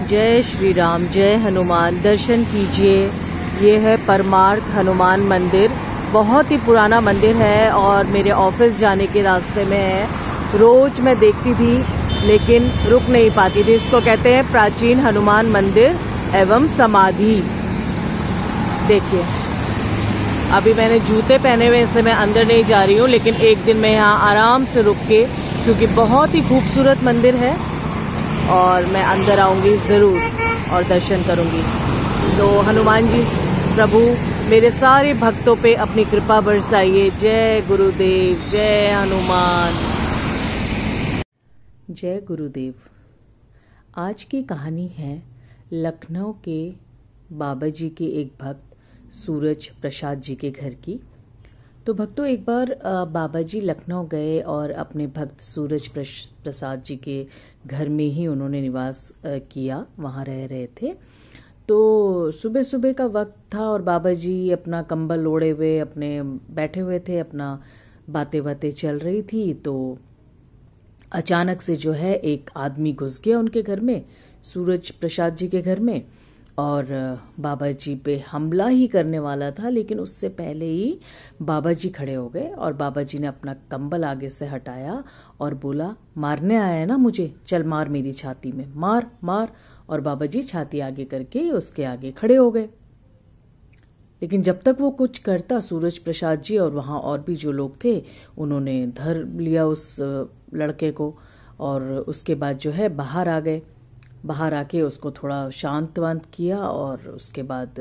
जय श्री राम, जय हनुमान। दर्शन कीजिए, ये है परमार्थ हनुमान मंदिर। बहुत ही पुराना मंदिर है और मेरे ऑफिस जाने के रास्ते में है। रोज मैं देखती थी लेकिन रुक नहीं पाती थी। इसको कहते हैं प्राचीन हनुमान मंदिर एवं समाधि। देखिए, अभी मैंने जूते पहने हुए इसलिए मैं अंदर नहीं जा रही हूँ, लेकिन एक दिन मैं यहाँ आराम से रुक के, क्योंकि बहुत ही खूबसूरत मंदिर है और मैं अंदर आऊंगी जरूर और दर्शन करूंगी। तो हनुमान जी प्रभु मेरे सारे भक्तों पे अपनी कृपा बरसाइए। जय गुरुदेव, जय हनुमान। जय गुरुदेव। आज की कहानी है लखनऊ के बाबा जी के एक भक्त सूरज प्रसाद जी के घर की। तो भक्तों, एक बार बाबा जी लखनऊ गए और अपने भक्त सूरज प्रसाद जी के घर में ही उन्होंने निवास किया, वहाँ रह रहे थे। तो सुबह सुबह का वक्त था और बाबा जी अपना कंबल ओढ़े हुए अपने बैठे हुए थे, अपना बातें बातें चल रही थी। तो अचानक से जो है एक आदमी घुस गया उनके घर में, सूरज प्रसाद जी के घर में, और बाबा जी पे हमला ही करने वाला था। लेकिन उससे पहले ही बाबा जी खड़े हो गए और बाबा जी ने अपना कंबल आगे से हटाया और बोला, मारने आया है ना मुझे, चल मार मेरी छाती में, मार मार। और बाबा जी छाती आगे करके उसके आगे खड़े हो गए। लेकिन जब तक वो कुछ करता, सूरज प्रसाद जी और वहाँ और भी जो लोग थे उन्होंने धर लिया उस लड़के को और उसके बाद जो है बाहर आ गए। बाहर आके उसको थोड़ा शांत वांत किया और उसके बाद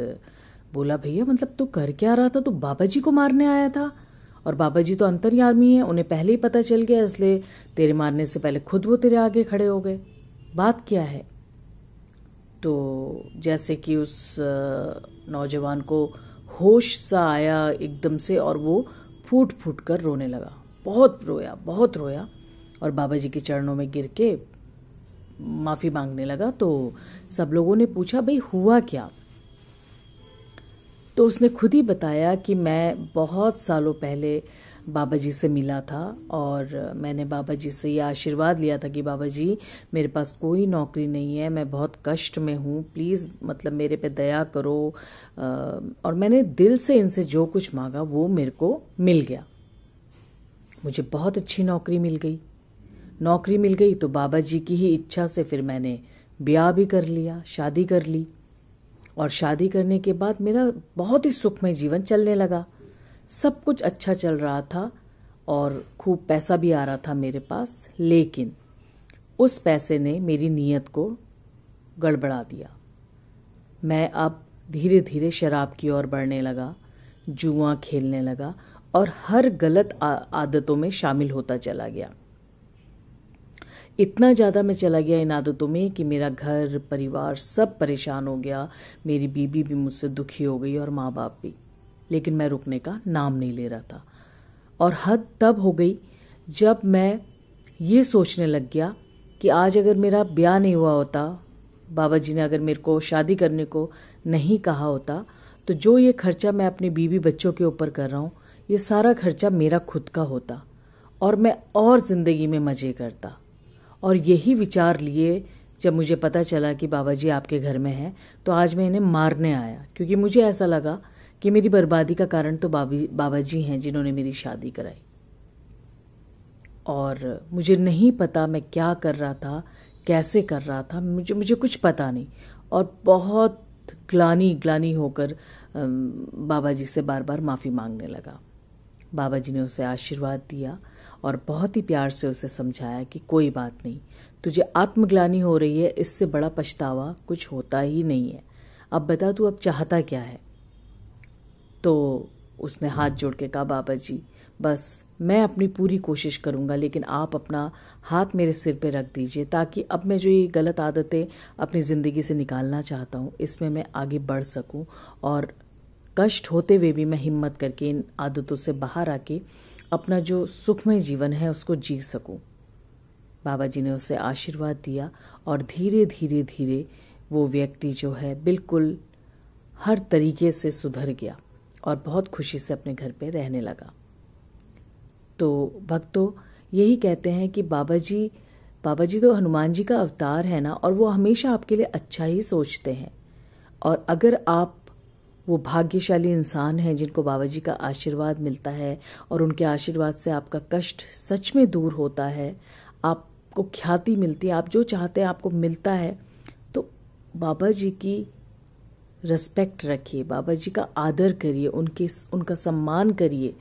बोला, भैया मतलब तू कर क्या रहा था? तू बाबा जी को मारने आया था और बाबा जी तो अंतर्यामी है, उन्हें पहले ही पता चल गया, इसलिए तेरे मारने से पहले खुद वो तेरे आगे खड़े हो गए। बात क्या है? तो जैसे कि उस नौजवान को होश सा आया एकदम से और वो फूट फूट कर रोने लगा। बहुत रोया, बहुत रोया और बाबा जी के चरणों में गिर के माफ़ी मांगने लगा। तो सब लोगों ने पूछा, भाई हुआ क्या? तो उसने खुद ही बताया कि मैं बहुत सालों पहले बाबा जी से मिला था और मैंने बाबा जी से ये आशीर्वाद लिया था कि बाबा जी मेरे पास कोई नौकरी नहीं है, मैं बहुत कष्ट में हूँ, प्लीज़ मतलब मेरे पे दया करो। और मैंने दिल से इनसे जो कुछ मांगा वो मेरे को मिल गया। मुझे बहुत अच्छी नौकरी मिल गई तो बाबा जी की ही इच्छा से फिर मैंने ब्याह भी कर लिया, शादी कर ली। और शादी करने के बाद मेरा बहुत ही सुखमय जीवन चलने लगा। सब कुछ अच्छा चल रहा था और खूब पैसा भी आ रहा था मेरे पास। लेकिन उस पैसे ने मेरी नीयत को गड़बड़ा दिया। मैं अब धीरे धीरे शराब की ओर बढ़ने लगा, जुआ खेलने लगा और हर गलत आदतों में शामिल होता चला गया। इतना ज़्यादा मैं चला गया इन आदतों में कि मेरा घर परिवार सब परेशान हो गया। मेरी बीबी भी मुझसे दुखी हो गई और माँ बाप भी। लेकिन मैं रुकने का नाम नहीं ले रहा था। और हद तब हो गई जब मैं ये सोचने लग गया कि आज अगर मेरा ब्याह नहीं हुआ होता, बाबा जी ने अगर मेरे को शादी करने को नहीं कहा होता, तो जो ये खर्चा मैं अपने बीबी बच्चों के ऊपर कर रहा हूँ, ये सारा खर्चा मेरा खुद का होता और मैं और ज़िंदगी में मज़े करता। और यही विचार लिए जब मुझे पता चला कि बाबा जी आपके घर में हैं, तो आज मैं इन्हें मारने आया, क्योंकि मुझे ऐसा लगा कि मेरी बर्बादी का कारण तो बाबा जी हैं जिन्होंने मेरी शादी कराई। और मुझे नहीं पता मैं क्या कर रहा था, कैसे कर रहा था, मुझे कुछ पता नहीं। और बहुत ग्लानी होकर बाबा जी से बार बार माफ़ी मांगने लगा। बाबा जी ने उसे आशीर्वाद दिया और बहुत ही प्यार से उसे समझाया कि कोई बात नहीं, तुझे आत्मग्लानि हो रही है, इससे बड़ा पछतावा कुछ होता ही नहीं है। अब बता तू अब चाहता क्या है? तो उसने हाथ जोड़ के कहा, बाबा जी बस मैं अपनी पूरी कोशिश करूंगा, लेकिन आप अपना हाथ मेरे सिर पे रख दीजिए, ताकि अब मैं जो ये गलत आदतें अपनी ज़िंदगी से निकालना चाहता हूँ इसमें मैं आगे बढ़ सकूँ और कष्ट होते हुए भी मैं हिम्मत करके इन आदतों से बाहर आके अपना जो सुखमय जीवन है उसको जी सकूं। बाबा जी ने उसे आशीर्वाद दिया और धीरे धीरे धीरे वो व्यक्ति जो है बिल्कुल हर तरीके से सुधर गया और बहुत खुशी से अपने घर पे रहने लगा। तो भक्तों, यही कहते हैं कि बाबा जी बाबा जी तो हनुमान जी का अवतार है ना, और वो हमेशा आपके लिए अच्छा ही सोचते हैं। और अगर आप वो भाग्यशाली इंसान हैं जिनको बाबा जी का आशीर्वाद मिलता है और उनके आशीर्वाद से आपका कष्ट सच में दूर होता है, आपको ख्याति मिलती है, आप जो चाहते हैं आपको मिलता है, तो बाबा जी की रिस्पेक्ट रखिए, बाबा जी का आदर करिए, उनका सम्मान करिए।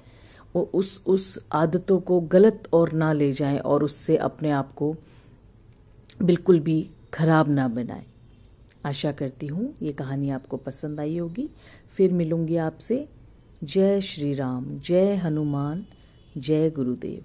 उस आदतों को गलत और ना ले जाएं और उससे अपने आप को बिल्कुल भी खराब ना बनाएं। आशा करती हूँ ये कहानी आपको पसंद आई होगी। फिर मिलूंगी आपसे। जय श्री राम, जय हनुमान, जय गुरुदेव।